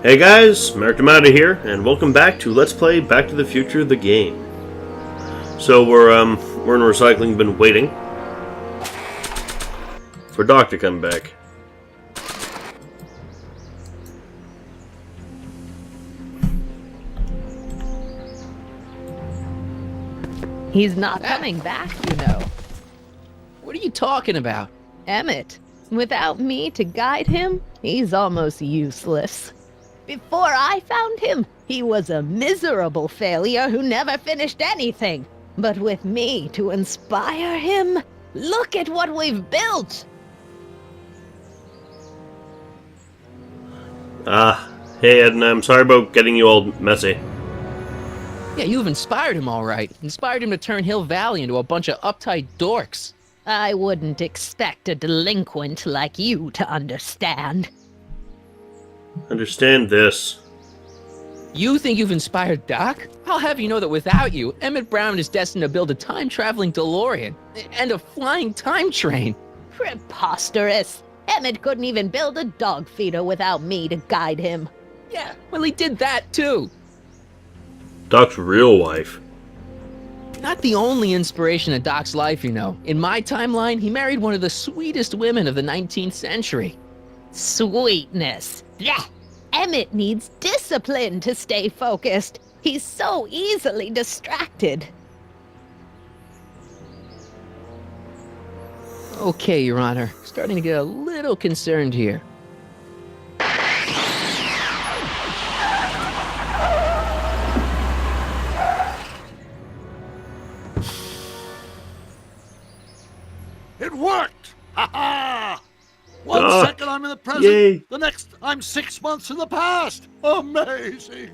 Hey guys, Merrick here, and welcome back to Let's Play Back to the Future, the game. So we're in a recycling bin waiting for Doc to come back. He's not coming back, you know. What are you talking about? Emmet. Without me to guide him, he's almost useless. Before I found him, he was a miserable failure who never finished anything. But with me to inspire him, look at what we've built! Hey Edna, I'm sorry about getting you all messy. Yeah, you've inspired him all right. Inspired him to turn Hill Valley into a bunch of uptight dorks. I wouldn't expect a delinquent like you to understand. Understand this. You think you've inspired Doc? I'll have you know that without you, Emmett Brown is destined to build a time-traveling DeLorean and a flying time train. Preposterous! Emmet couldn't even build a dog feeder without me to guide him. Yeah, well, he did that too. Doc's real wife. Not the only inspiration of Doc's life, you know. In my timeline, he married one of the sweetest women of the 19th century. Sweetness. Blech. Emmet needs discipline to stay focused. He's so easily distracted. Okay, Your Honor. Starting to get a little concerned here. It worked! Ha ha! One second I'm in the present, yay. The next I'm 6 months in the past! Amazing!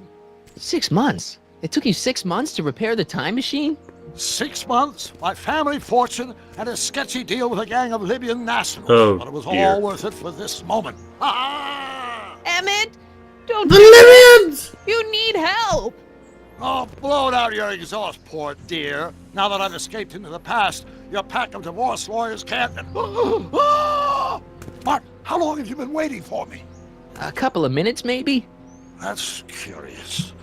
6 months? It took you 6 months to repair the time machine? 6 months, my family fortune, and a sketchy deal with a gang of Libyan nationals. Oh, but it was dear. all worth it for this moment. Ha ha! Emmet, don't The do that. Libyans! You need help. Oh, blow out your exhaust, poor dear. Now that I've escaped into the past, your pack of divorce lawyers can't... Mark, how long have you been waiting for me? A couple of minutes, maybe? That's curious.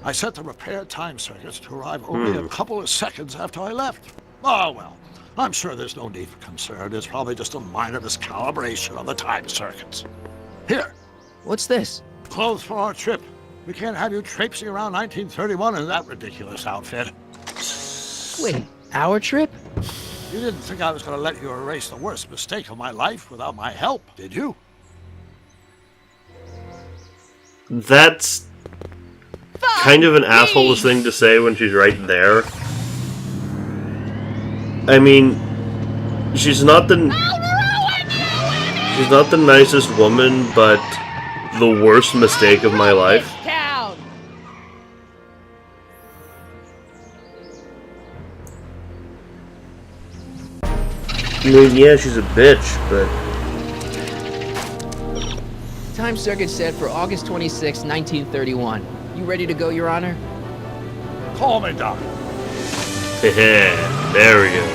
I set the repair time circuits to arrive only a couple of seconds after I left. Oh, well, I'm sure there's no need for concern. It's probably just a minor miscalibration of the time circuits. Here, What's this? clothes for our trip. We can't have you traipsing around 1931 in that ridiculous outfit. Wait, our trip? You didn't think I was going to let you erase the worst mistake of my life without my help, did you? That's kind of an asshole thing to say when she's right there. I mean, she's not the nicest woman, but the worst mistake of my life. Town. I mean, yeah, she's a bitch, but Time circuit set for August 26, 1931. You ready to go, Your Honor? Call me, Doc. there we go.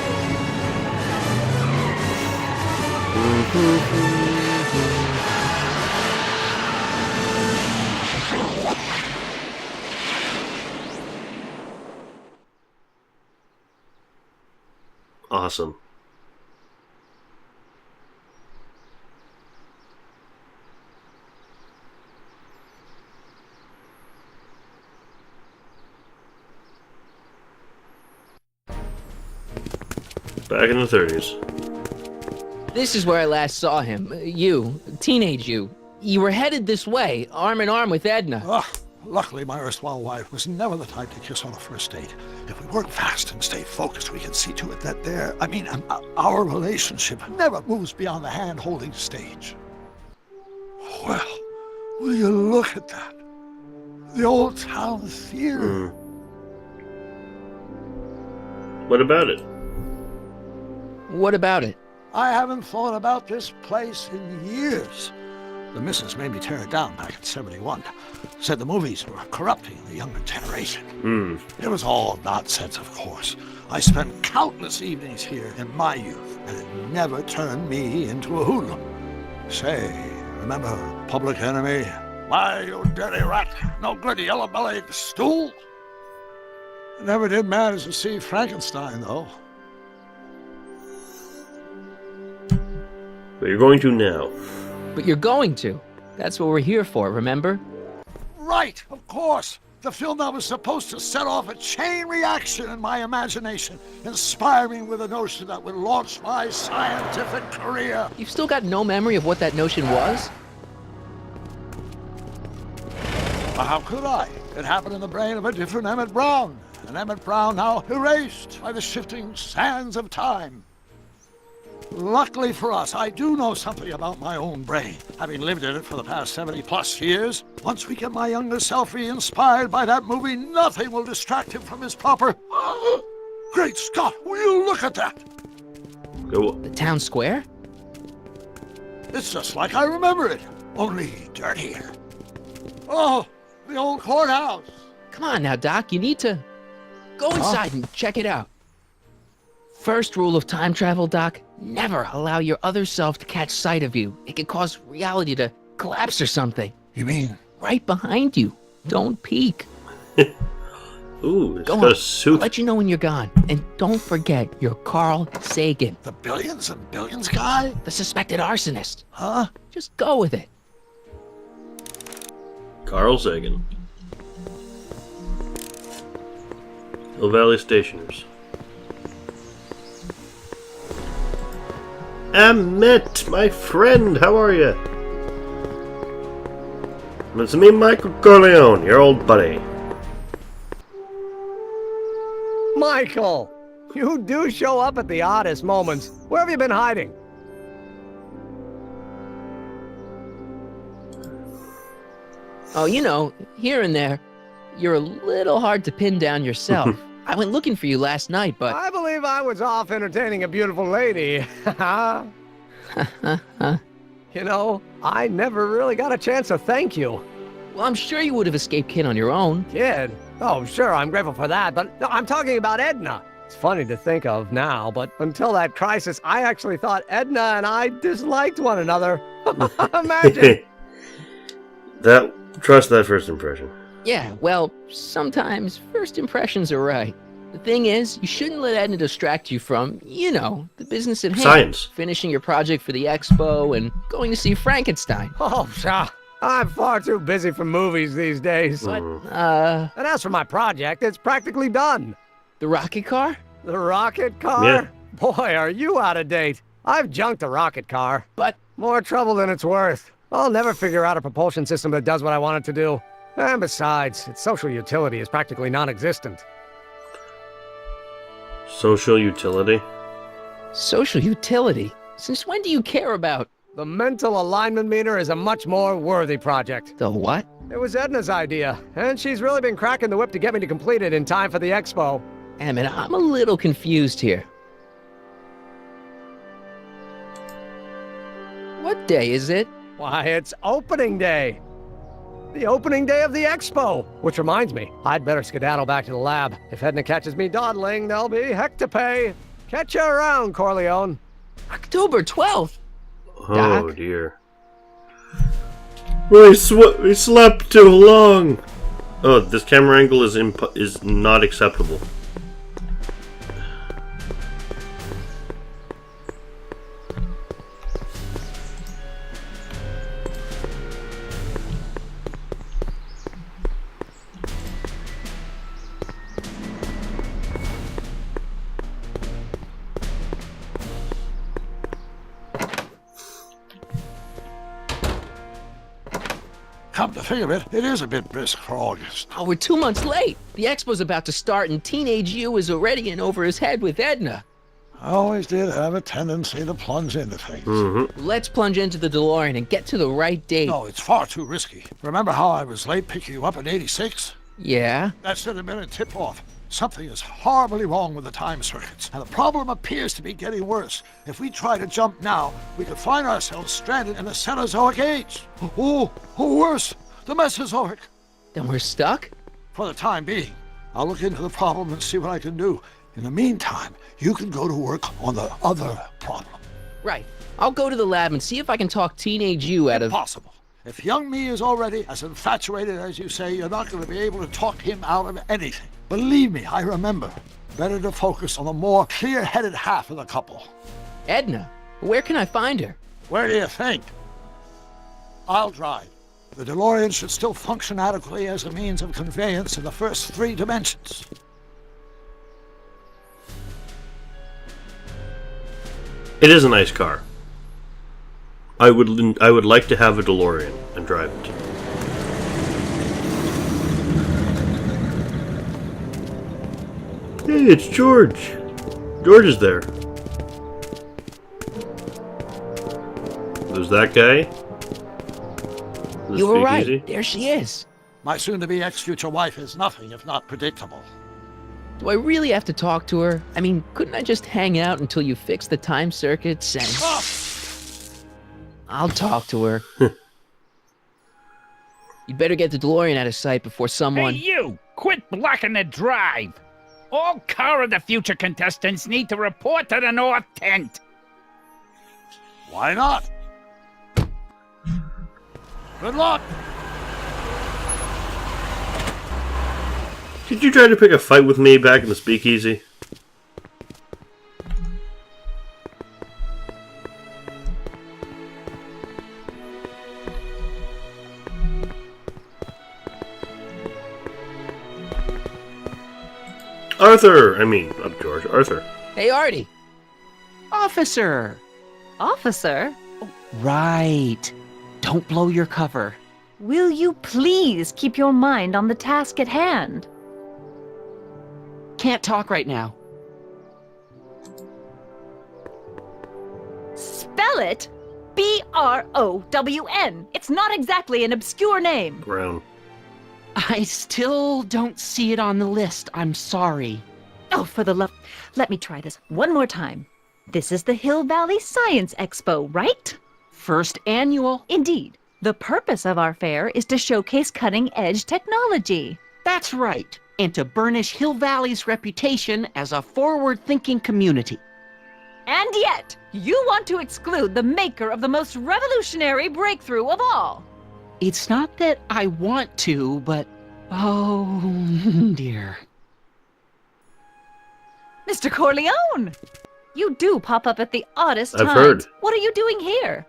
Awesome. Back in the 30s. This is where I last saw him. You, teenage you. You were headed this way, arm in arm with Edna. Luckily, my erstwhile wife was never the type to kiss on a first date. If we work fast and stay focused, we can see to it that our relationship never moves beyond the hand-holding stage. Well, will you look at that? The old town theater. What about it? What about it? I haven't thought about this place in years. The missus made me tear it down back in '71. Said the movies were corrupting the younger generation. It was all nonsense, of course. I spent countless evenings here in my youth, and it never turned me into a hoodlum. Say, remember Public Enemy? Why, you dirty rat, no good yellow-bellied stool. I never did manage to see Frankenstein, though. But you're going to now. But you're going to. That's what we're here for, remember? Right, of course. The film that was supposed to set off a chain reaction in my imagination, inspiring with a notion that would launch my scientific career. You've still got no memory of what that notion was? Well, how could I? It happened in the brain of a different Emmett Brown. An Emmett Brown now erased by the shifting sands of time. Luckily for us, I do know something about my own brain, having lived in it for the past 70-plus years. Once we get my younger self re-inspired by that movie, nothing will distract him from his proper... Great Scott, will you look at that? The town square? It's just like I remember it, only dirtier. Oh, the old courthouse. Come on now, Doc, you need to go inside and check it out. First rule of time travel, Doc, never allow your other self to catch sight of you. It can cause reality to collapse or something. You mean? Right behind you. Don't peek. Ooh, it's Go got on. a suit. I'll let you know when you're gone. And don't forget, you're Carl Sagan, The billions and billions guy? the suspected arsonist. Huh? Just go with it. Carl Sagan. Hill Valley Stationers. Emmet, my friend, how are you? It's me, Michael Corleone, your old buddy. Michael! You do show up at the oddest moments. Where have you been hiding? Oh, you know, here and there, you're a little hard to pin down yourself. I went looking for you last night, but... I believe I was off entertaining a beautiful lady. You know, I never really got a chance to thank you. Well, I'm sure you would have escaped Kid on your own. Kid? Oh, sure, I'm grateful for that, but no, I'm talking about Edna. It's funny to think of now, but until that crisis, I actually thought Edna and I disliked one another. Imagine! Trust that first impression. Yeah, well, sometimes first impressions are right. The thing is, you shouldn't let Edna distract you from, you know, the business at hand. Science. Finishing your project for the expo and going to see Frankenstein. Oh, pshaw. I'm far too busy for movies these days. But, And as for my project, it's practically done. the rocket car? The rocket car? Yeah. Boy, are you out of date. I've junked a rocket car. But, More trouble than it's worth. I'll never figure out a propulsion system that does what I want it to do. And besides, its social utility is practically non-existent. Social utility? social utility? Since when do you care about... The mental alignment meter is a much more worthy project. The what? It was Edna's idea, and she's really been cracking the whip to get me to complete it in time for the expo. Emmett, I'm a little confused here. What day is it? Why, it's opening day. The opening day of the expo. Which reminds me, I'd better skedaddle back to the lab. If Edna catches me dawdling, there'll be heck to pay. Catch you around, Corleone. October 12th. Oh Doc? dear. We slept too long. Oh, this camera angle is not acceptable. Come to think of it, it is a bit brisk for August. Oh, we're 2 months late. The expo's about to start and teenage you is already in over his head with Edna. I always did have a tendency to plunge into things. Let's plunge into the DeLorean and get to the right date. No, it's far too risky. Remember how I was late picking you up in '86? Yeah? That should have been a tip-off. Something is horribly wrong with the time circuits, and the problem appears to be getting worse. If we try to jump now, we could find ourselves stranded in the Cenozoic age. Or worse, the Mesozoic. Then we're stuck? For the time being, I'll look into the problem and see what I can do. In the meantime, you can go to work on the other problem. Right. I'll go to the lab and see if I can talk teenage you out of... Impossible. If young me is already as infatuated as you say, you're not going to be able to talk him out of anything. Believe me, I remember. Better to focus on the more clear-headed half of the couple. Edna, where can I find her? Where do you think? I'll drive. The DeLorean should still function adequately as a means of conveyance in the first 3 dimensions. It is a nice car. I would like to have a DeLorean and drive it. Hey, it's George. George is there. There's that guy. You were right. There she is. My soon-to-be ex-future wife is nothing if not predictable. Do I really have to talk to her? I mean, couldn't I just hang out until you fix the time circuits and... Oh! I'll talk to her. You'd better get the DeLorean out of sight before someone... Hey, you! Quit blocking the drive! All Car of the Future contestants need to report to the North Tent. Why not? Good luck! Did you try to pick a fight with me back in the speakeasy? Arthur! I mean, not George, Arthur. Hey, Artie. Officer! Officer? Right. Don't blow your cover. Will you please keep your mind on the task at hand? Can't talk right now. Spell it B-R-O-W-N. It's not exactly an obscure name. Brown. I still don't see it on the list. I'm sorry. Oh, for the love... Let me try this one more time. This is the Hill Valley Science Expo, right? First annual. Indeed. The purpose of our fair is to showcase cutting-edge technology. That's right. And to burnish Hill Valley's reputation as a forward-thinking community. And yet, you want to exclude the maker of the most revolutionary breakthrough of all. It's not that I want to, but... Oh, dear. Mr. Corleone! You do pop up at the oddest times. I've heard. What are you doing here?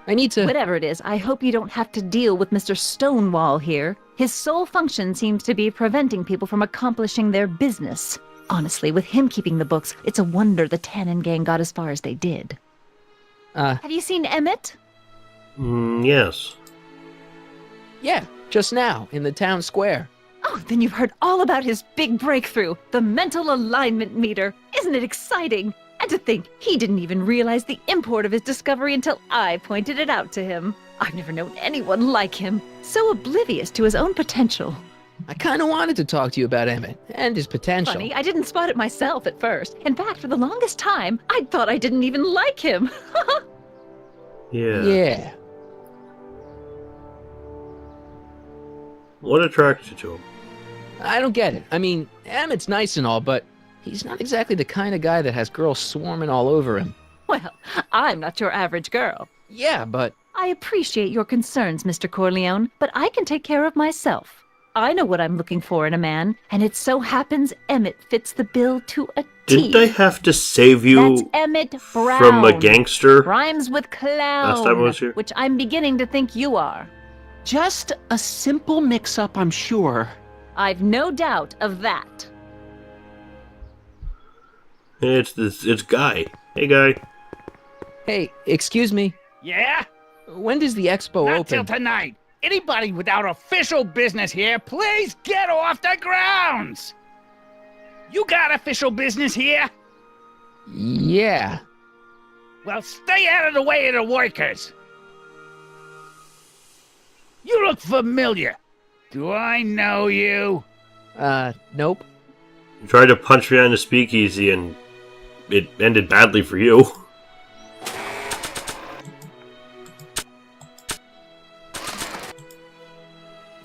I need to... Whatever it is, I hope you don't have to deal with Mr. Stonewall here. His sole function seems to be preventing people from accomplishing their business. Honestly, with him keeping the books, it's a wonder the Tannen gang got as far as they did. Have you seen Emmet? Yes. Yeah, just now, in the town square. Oh, then you've heard all about his big breakthrough, the mental alignment meter. Isn't it exciting? And to think, he didn't even realize the import of his discovery until I pointed it out to him. I've never known anyone like him, so oblivious to his own potential. I kind of wanted to talk to you about Emmet and his potential. Funny, I didn't spot it myself at first. In fact, for the longest time, I thought I didn't even like him. Yeah. Yeah. What attracts you to him? I don't get it. I mean, Emmett's nice and all, but he's not exactly the kind of guy that has girls swarming all over him. Well, I'm not your average girl. Yeah, but... I appreciate your concerns, Mr. Corleone, but I can take care of myself. I know what I'm looking for in a man, and it so happens Emmet fits the bill to a T. Didn't I have to save you That's Emmet Brown. from a gangster? Rhymes with clown, Last time I was here? which I'm beginning to think you are. Just a simple mix-up, I'm sure. I've no doubt of that. It's Guy. Hey, Guy. Hey, excuse me. Yeah? When does the expo Not open? till tonight. Anybody without official business here, please get off the grounds! You got official business here? Yeah. Well, stay out of the way of the workers. You look familiar. Do I know you? Nope. You tried to punch me on the speakeasy and it ended badly for you.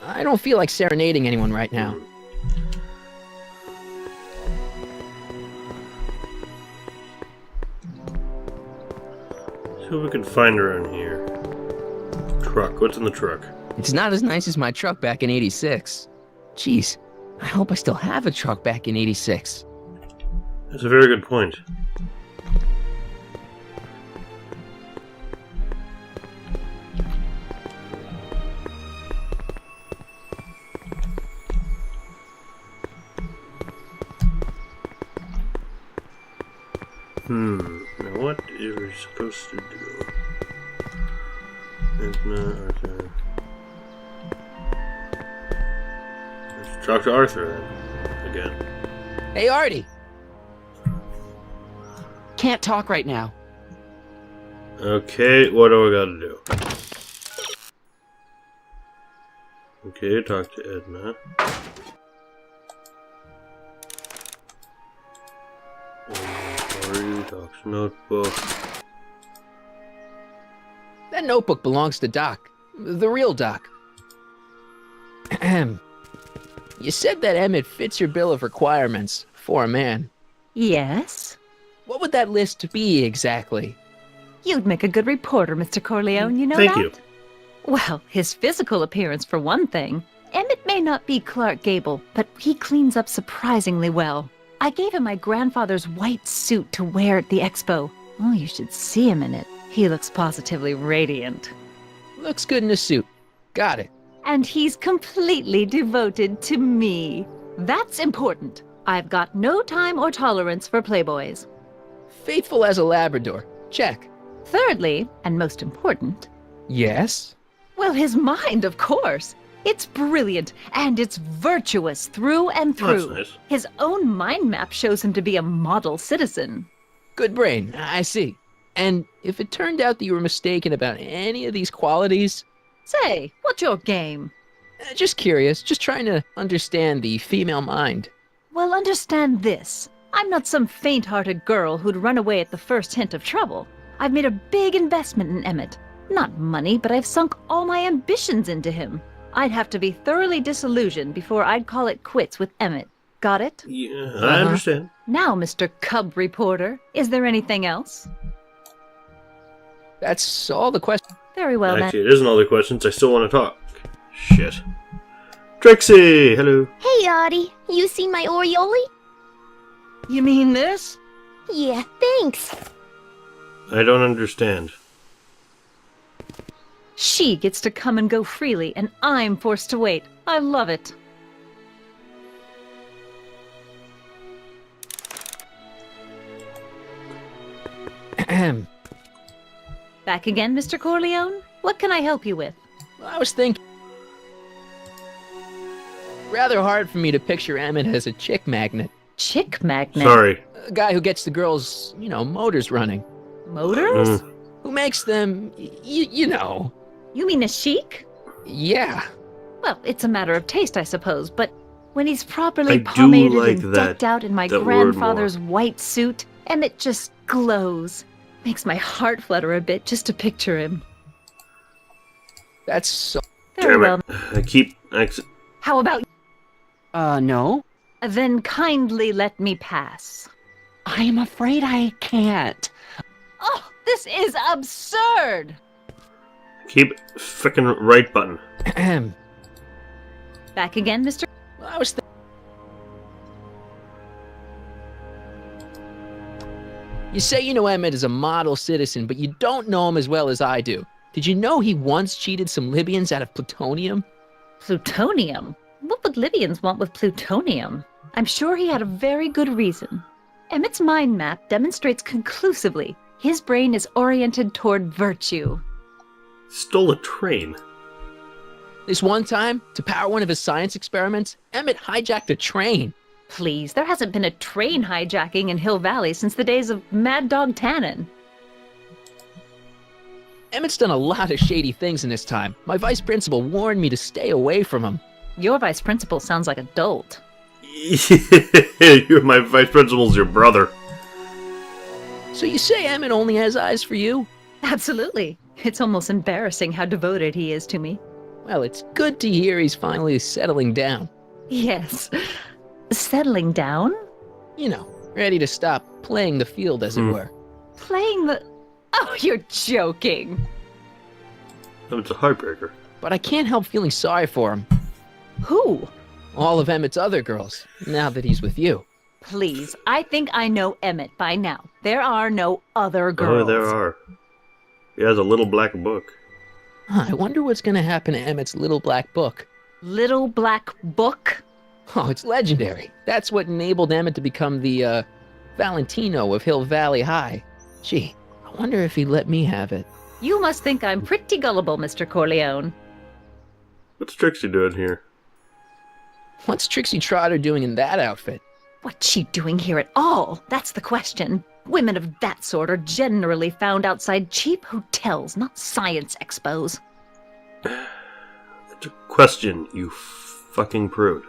I don't feel like serenading anyone right now. What we can find around here? Truck. What's in the truck? It's not as nice as my truck back in '86. Jeez, I hope I still have a truck back in '86. That's a very good point. Now what are we supposed to do? Edna, Arthur. Let's talk to Arthur then. Again. Hey, Artie! Can't talk right now. Okay, what do I gotta do? Okay, talk to Edna. Story, talks notebook. That notebook belongs to Doc. The real Doc. Ahem. You said that Emmet fits your bill of requirements for a man. Yes? What would that list be exactly? You'd make a good reporter, Mr. Corleone, you know Thank that? you. Well, his physical appearance for one thing. Emmet may not be Clark Gable, but he cleans up surprisingly well. I gave him my grandfather's white suit to wear at the expo. Oh, you should see him in it. He looks positively radiant. Looks good in a suit. Got it. And he's completely devoted to me. That's important. I've got no time or tolerance for playboys. Faithful as a Labrador. Check. Thirdly, and most important, Yes? well, his mind, of course. It's brilliant, and it's virtuous through and Oh, that's through. nice. His own mind map shows him to be a model citizen. Good brain. I see. And if it turned out that you were mistaken about any of these qualities, Say, what's your game? just curious, just trying to understand the female mind. Well, understand this. I'm not some faint-hearted girl who'd run away at the first hint of trouble. I've made a big investment in Emmet. Not money, but I've sunk all my ambitions into him. I'd have to be thoroughly disillusioned before I'd call it quits with Emmet. Got it? Yeah, I understand. Now, Mr. Cub Reporter, is there anything else? That's all the questions. Very well, Actually, it isn't all the questions. I still want to talk. Shit. Trixie! Hello. Hey, Audie. You seen my Oriole? You mean this? Yeah, thanks. I don't understand. She gets to come and go freely, and I'm forced to wait. I love it. Ahem. Back again, Mr. Corleone? What can I help you with? I was thinking. Rather hard for me to picture Emmet as a chick magnet. Chick magnet? Sorry. A guy who gets the girls, motors running. Motors? Who makes them, you know. You mean a chic? Yeah. Well, it's a matter of taste, I suppose, but when he's properly I do pomaded like and that- decked out in my that word grandfather's white suit, Emmet just glows. Makes my heart flutter a bit just to picture him. That's so. Very Damn well. it. I keep... How about No. then kindly let me pass? I am afraid I can't. Oh, this is absurd! Keep frickin' right button. Ahem. Back again, Mr. I was You say you know Emmet is a model citizen, but you don't know him as well as I do. Did you know he once cheated some Libyans out of plutonium? Plutonium? What would Libyans want with plutonium? I'm sure he had a very good reason. Emmet's mind map demonstrates conclusively his brain is oriented toward virtue. Stole a train. This one time, to power one of his science experiments, Emmet hijacked a train. Please, there hasn't been a train hijacking in Hill Valley since the days of Mad Dog Tannen. Emmet's done a lot of shady things in his time. My vice principal warned me to stay away from him. Your vice principal sounds like a dolt. My vice principal's your brother. So you say Emmet only has eyes for you? Absolutely. It's almost embarrassing how devoted he is to me. Well, it's good to hear he's finally settling down. Yes. Settling down? You know, ready to stop playing the field, as it were. Playing the... Oh, you're joking. It's a heartbreaker. But I can't help feeling sorry for him. Who? All of Emmett's other girls, now that he's with you. Please, I think I know Emmet by now. There are no other girls. Oh, there are. He has a little black book. I wonder what's gonna happen to Emmett's little black book. Little black book? Oh, it's legendary. That's what enabled Emmet to become the, Valentino of Hill Valley High. Gee, I wonder if he'd let me have it. You must think I'm pretty gullible, Mr. Corleone. What's Trixie doing here? What's Trixie Trotter doing in that outfit? What's she doing here at all? That's the question. Women of that sort are generally found outside cheap hotels, not science expos. It's a question, you fucking prude.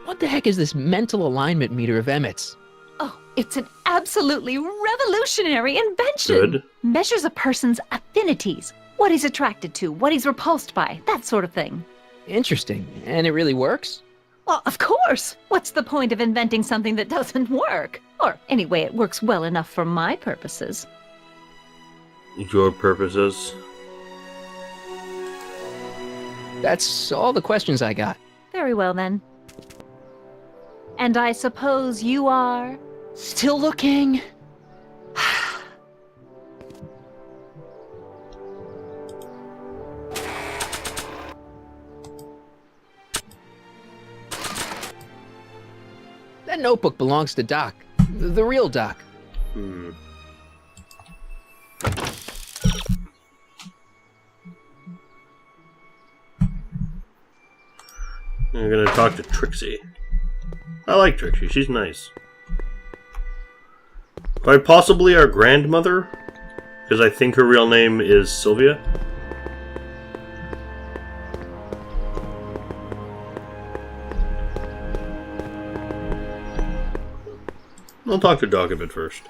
What the heck is this mental alignment meter of Emmett's? Oh, it's an absolutely revolutionary invention. Good. Measures a person's affinities, what he's attracted to, what he's repulsed by, that sort of thing. Interesting. And it really works? Well, of course. What's the point of inventing something that doesn't work? Or anyway, it works well enough for my purposes. Your purposes? That's all the questions I got. Very well, then. And I suppose you are? Still looking? That notebook belongs to Doc. The real Doc. I'm gonna talk to Trixie. I like Trixie, she's nice. Quite possibly our grandmother? Because I think her real name is Sylvia. I'll talk to Doc a bit first.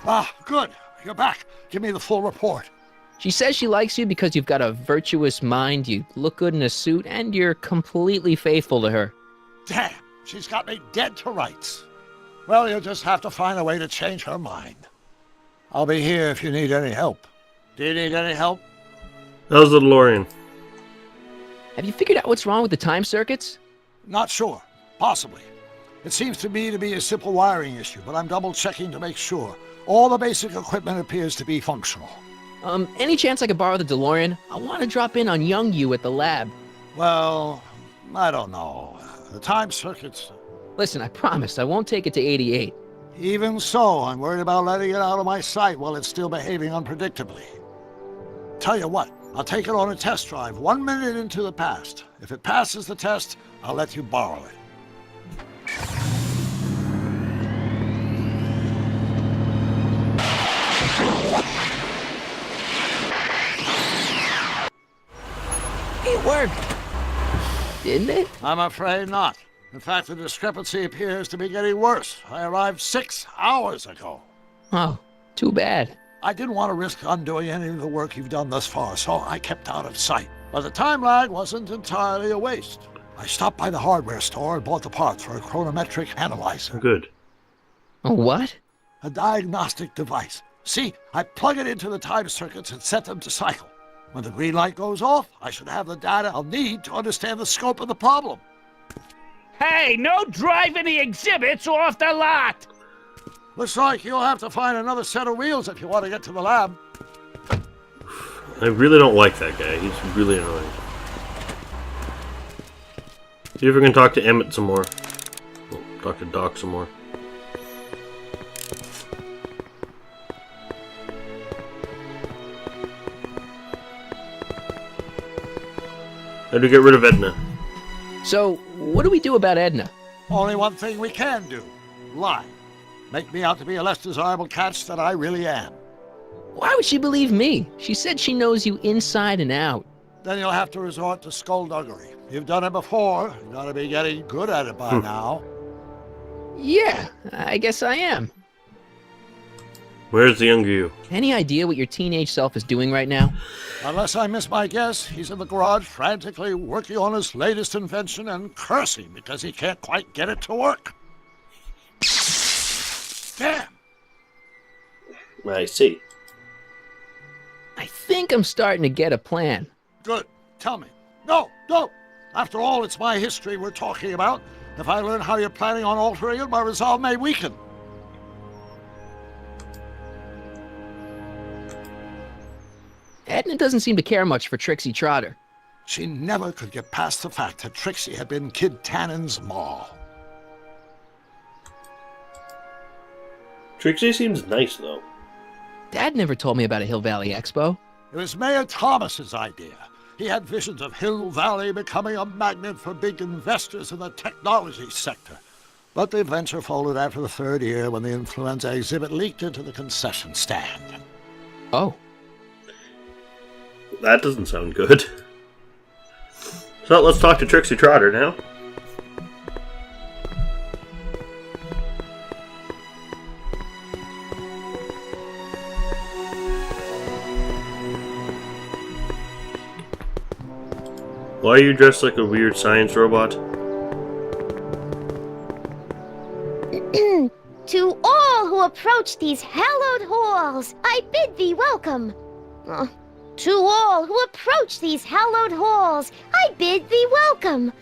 Ah, good. You're back. Give me the full report. She says she likes you because you've got a virtuous mind, you look good in a suit, and you're completely faithful to her. Damn, she's got me dead to rights. Well, you'll just have to find a way to change her mind. I'll be here if you need any help. Do you need any help? How's the DeLorean? Have you figured out what's wrong with the time circuits? Not sure. Possibly. It seems to me to be a simple wiring issue, but I'm double-checking to make sure. All the basic equipment appears to be functional. Any chance I could borrow the DeLorean? I want to drop in on young you at the lab. Well, I don't know. The time circuits... Listen, I promise I won't take it to 88. Even so, I'm worried about letting it out of my sight while it's still behaving unpredictably. Tell you what, I'll take it on a test drive 1 minute into the past. If it passes the test, I'll let you borrow it. It worked! Didn't it? I'm afraid not. In fact, the discrepancy appears to be getting worse. I arrived 6 hours ago. Oh, too bad. I didn't want to risk undoing any of the work you've done thus far, so I kept out of sight. But the time lag wasn't entirely a waste. I stopped by the hardware store and bought the parts for a chronometric analyzer. Good. A what? A diagnostic device. See, I plug it into the time circuits and set them to cycle. When the green light goes off, I should have the data I'll need to understand the scope of the problem. Hey, no driving the exhibits off the lot! Looks like you'll have to find another set of wheels if you want to get to the lab. I really don't like that guy. He's really annoying. See if we can talk to Emmet some more. Oh, talk to Doc some more. How do we get rid of Edna? So, what do we do about Edna? Only one thing we can do. Lie. Make me out to be a less desirable catch than I really am. Why would she believe me? She said she knows you inside and out. Then you'll have to resort to skullduggery. You've done it before. You gotta be getting good at it by now. Yeah, I guess I am. Where's the younger you? Any idea what your teenage self is doing right now? Unless I miss my guess, he's in the garage frantically working on his latest invention and cursing because he can't quite get it to work. Damn! I see. I think I'm starting to get a plan. Good. Tell me. No, don't! After all, it's my history we're talking about. If I learn how you're planning on altering it, my resolve may weaken. Edna doesn't seem to care much for Trixie Trotter. She never could get past the fact that Trixie had been Kid Tannen's ma. Trixie seems nice, though. Dad never told me about a Hill Valley Expo. It was Mayor Thomas's idea. He had visions of Hill Valley becoming a magnet for big investors in the technology sector. But the venture folded after the third year when the influenza exhibit leaked into the concession stand. Oh. That doesn't sound good. So let's talk to Trixie Trotter now. Why are you dressed like a weird science robot? To all who approach these hallowed halls, I bid thee welcome. To all who approach these hallowed halls, I bid thee welcome.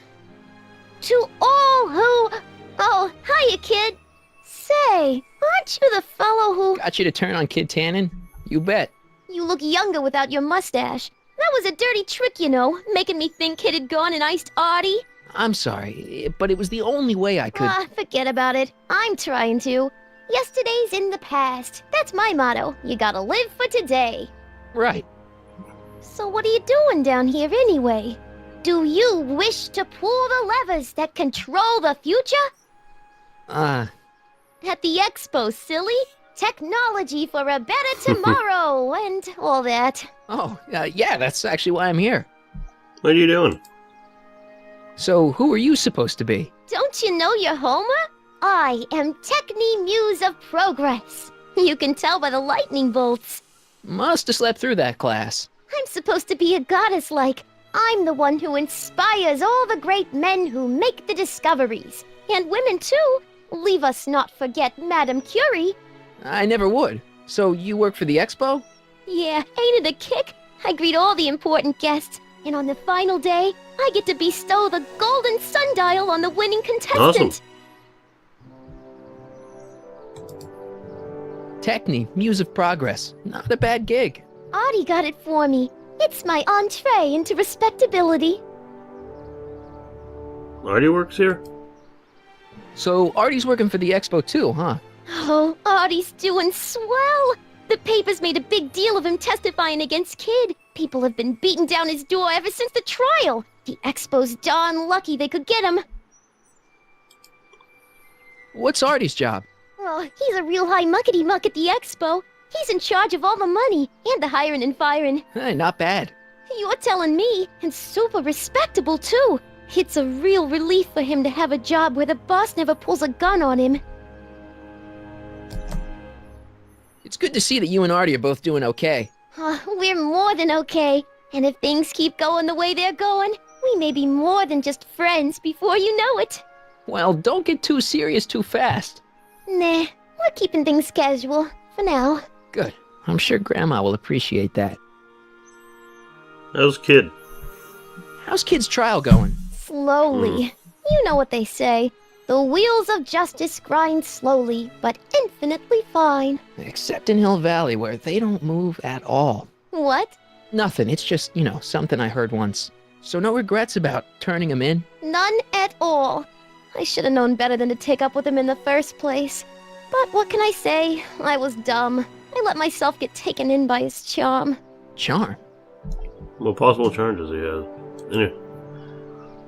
To all who... Oh, hiya, kid. Say, aren't you the fellow who... Got you to turn on Kid Tannen? You bet. You look younger without your mustache. That was a dirty trick, you know, making me think Kid had gone and iced Artie. I'm sorry, but it was the only way I could... Forget about it. I'm trying to. Yesterday's in the past. That's my motto. You gotta live for today. Right. So what are you doing down here anyway? Do you wish to pull the levers that control the future? At the expo, silly. Technology for a better tomorrow and all that. Oh, yeah, that's actually why I'm here. What are you doing? So, who are you supposed to be? Don't you know your Homer? I am Techni Muse of Progress. You can tell by the lightning bolts. Must have slept through that class. I'm supposed to be a goddess like. I'm the one who inspires all the great men who make the discoveries. And women too. Leave us not forget Madame Curie. I never would. So, you work for the expo? Yeah, ain't it a kick? I greet all the important guests. And on the final day, I get to bestow the golden sundial on the winning contestant. Awesome. Techni, Muse of Progress. Not a bad gig. Artie got it for me. It's my entree into respectability. Artie works here? So, Artie's working for the expo too, huh? Oh, Artie's doing swell. The papers made a big deal of him testifying against Kid. People have been beating down his door ever since the trial. The expo's darn lucky they could get him. What's Artie's job? Oh, he's a real high muckety-muck at the expo. He's in charge of all the money and the hiring and firing. Hey, not bad. You're telling me, and super respectable too. It's a real relief for him to have a job where the boss never pulls a gun on him. It's good to see that you and Artie are both doing okay. We're more than okay. And if things keep going the way they're going, we may be more than just friends before you know it. Well, don't get too serious too fast. Nah, we're keeping things casual, for now. Good. I'm sure Grandma will appreciate that. How's Kid? How's Kid's trial going? Slowly. You know what they say. The wheels of justice grind slowly, but infinitely fine. Except in Hill Valley, where they don't move at all. What? Nothing. It's just, something I heard once. So no regrets about turning him in? None at all. I should have known better than to take up with him in the first place. But what can I say? I was dumb. I let myself get taken in by his charm. Charm? What possible charm does he have? Anyway.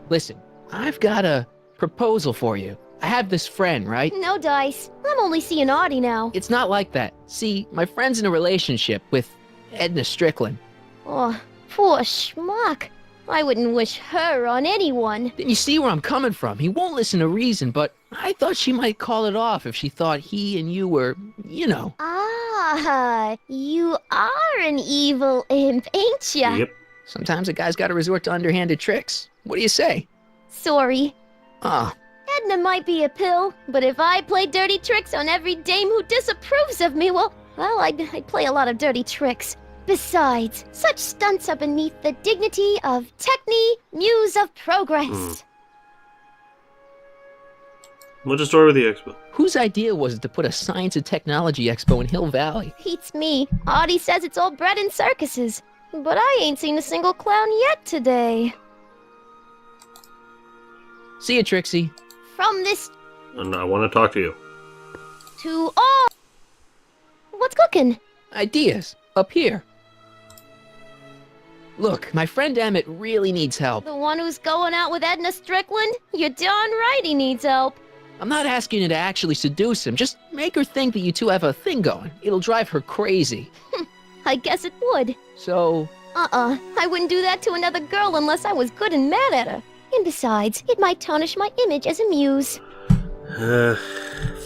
Listen, I've got a proposal for you. I have this friend, right? No dice. I'm only seeing Artie now. It's not like that. See, my friend's in a relationship with Edna Strickland. Oh, poor schmuck. I wouldn't wish her on anyone. Then you see where I'm coming from. He won't listen to reason, but I thought she might call it off if she thought he and you were, you know. Ah, you are an evil imp, ain't ya? Yep. Sometimes a guy's got to resort to underhanded tricks. What do you say? Sorry. Ah, Edna might be a pill, but if I play dirty tricks on every dame who disapproves of me, well, I'd play a lot of dirty tricks. Besides, such stunts are beneath the dignity of Techne, Muse of Progress. What's the story with the expo? whose idea was it to put a science and technology expo in Hill Valley? Beats me. Audie says it's all bred in circuses. But I ain't seen a single clown yet today. See you, Trixie. From this And I want to talk to you. to all... What's cooking? Ideas. Up here. Look, my friend Emmet really needs help. The one who's going out with Edna Strickland? You're darn right he needs help. I'm not asking you to actually seduce him. Just make her think that you two have a thing going. It'll drive her crazy. I guess it would. So, I wouldn't do that to another girl unless I was good and mad at her. And besides, it might tarnish my image as a muse.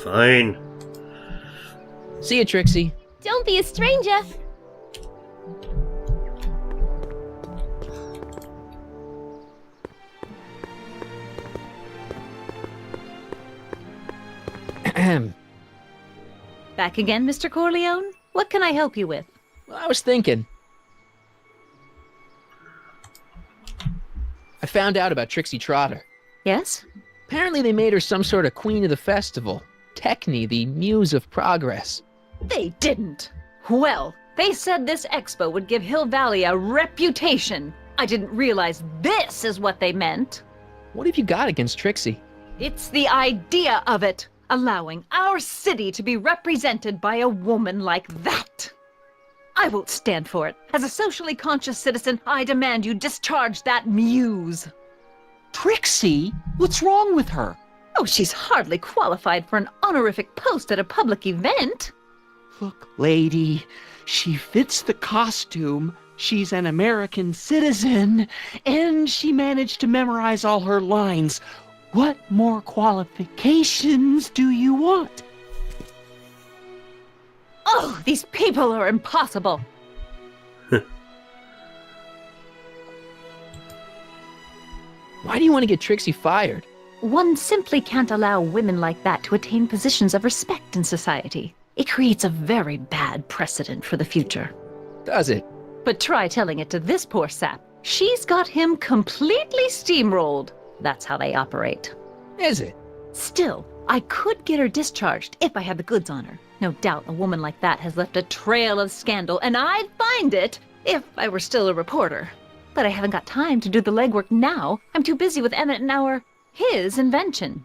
Fine. see you, Trixie. Don't be a stranger. Ahem. Back again, Mr. Corleone? What can I help you with? Well, I was thinking. I found out about Trixie Trotter. Yes? Apparently they made her some sort of queen of the festival. Techne, the muse of progress. They didn't. Well, they said this expo would give Hill Valley a reputation. I didn't realize this is what they meant. What have you got against Trixie? It's the idea of it, allowing our city to be represented by a woman like that. I won't stand for it. As a socially conscious citizen, I demand you discharge that muse. Trixie? What's wrong with her? Oh, she's hardly qualified for an honorific post at a public event. Look, lady, she fits the costume. She's an American citizen, and she managed to memorize all her lines. What more qualifications do you want? Oh, these people are impossible. Why do you want to get Trixie fired? One simply can't allow women like that to attain positions of respect in society. It creates a very bad precedent for the future. Does it? But try telling it to this poor sap. She's got him completely steamrolled. That's how they operate. Is it? Still, I could get her discharged if I had the goods on her. No doubt a woman like that has left a trail of scandal, and I'd find it if I were still a reporter. But I haven't got time to do the legwork now. I'm too busy with Emmet and his invention.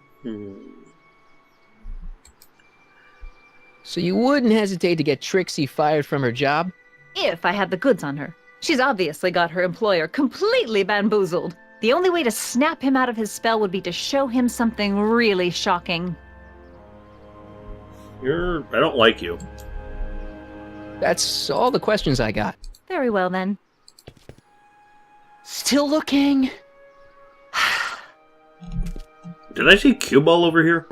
So you wouldn't hesitate to get Trixie fired from her job? If I had the goods on her. She's obviously got her employer completely bamboozled. The only way to snap him out of his spell would be to show him something really shocking. I don't like you. That's all the questions I got. Very well, then. Still looking? Did I see cue ball over here?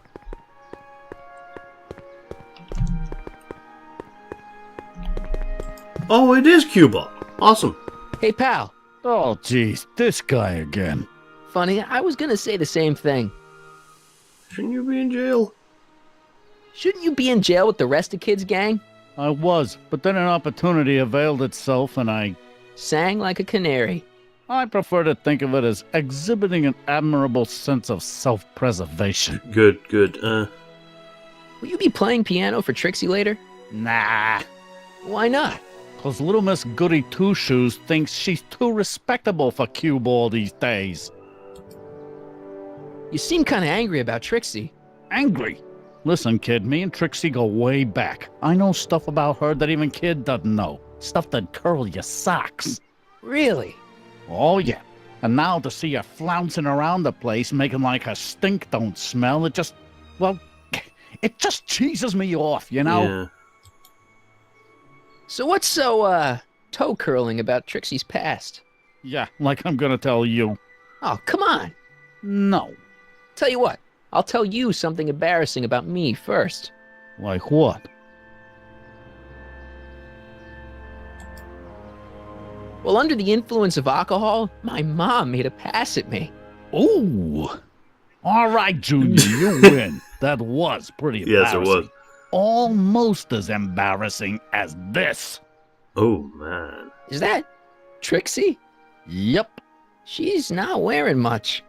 Oh, it is cue ball. Awesome. Hey, pal. Oh, geez, this guy again. Funny, I was gonna say the same thing. Shouldn't you be in jail? Shouldn't you be in jail with the rest of kids' gang? I was, but then an opportunity availed itself and I Sang like a canary. prefer to think of it as exhibiting an admirable sense of self-preservation. Good, good. Will you be playing piano for Trixie later? Nah, Why not? 'cause little Miss Goody Two-Shoes thinks she's too respectable for cue ball these days. You seem kinda angry about Trixie. Angry. Listen, kid, me and Trixie go way back. I know stuff about her that even kid doesn't know. Stuff that curl your socks. Really? Oh, yeah. And now to see her flouncing around the place, making like her stink don't smell, it just cheeses me off, you know? Yeah. So what's so, toe-curling about Trixie's past? Yeah, like I'm gonna tell you. Oh, come on. No. Tell you what, I'll tell you something embarrassing about me first. Like what? Well, under the influence of alcohol, my mom made a pass at me. Ooh. All right, Junior, you win. That was pretty Yes, embarrassing. it was. Almost as embarrassing as this. Oh, man. Is that Trixie? Yep. She's not wearing much.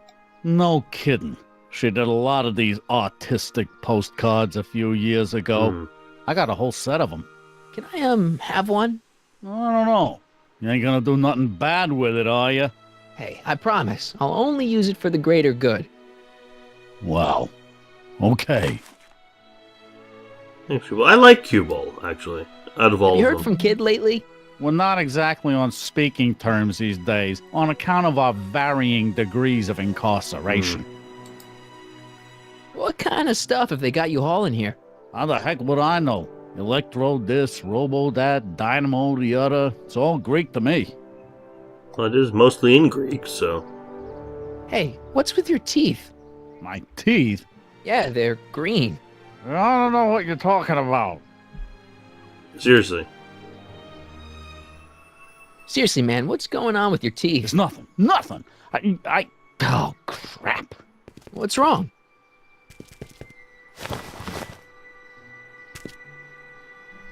No kidding. She did a lot of these artistic postcards a few years ago. Hmm. I got a whole set of them. Can I, have one? I don't know. You ain't gonna do nothing bad with it, are you? Hey, I promise. I'll only use it for the greater good. Well, okay. Thanks, Cue Ball. I like Cue Ball, actually, out of all Have you of heard them. from Kid lately? We're not exactly on speaking terms these days, on account of our varying degrees of incarceration. What kind of stuff have they got you hauling here? How the heck would I know? Electro this, robo that, dynamo the other. It's all Greek to me. Well, it is mostly in Greek, so... Hey, what's with your teeth? My teeth? Yeah, they're green. I don't know what you're talking about. Seriously. Seriously, man, what's going on with your It's teeth? nothing. Nothing. Oh, crap. What's wrong?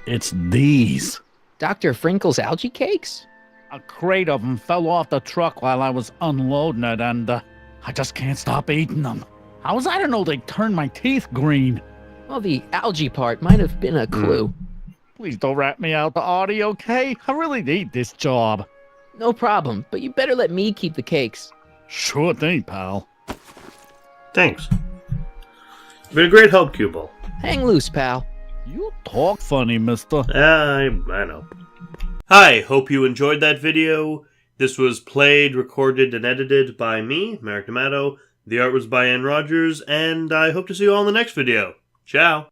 It's these. Dr. Frinkle's algae cakes? A crate of them fell off the truck while I was unloading it, and I just can't stop eating them. How was I to know they'd turn my teeth green? Well, the algae part might have been a clue. Please don't rat me out the Artie, okay? I really need this job. No problem, but you better let me keep the cakes. Sure thing, pal. Thanks. You've been a great help, Cue Ball. Hang loose, pal. You talk funny, mister. I know. Hi, hope you enjoyed that video. This was played, recorded, and edited by me, Merrick D'Amato. The art was by Ann Rogers, and I hope to see you all in the next video. Ciao!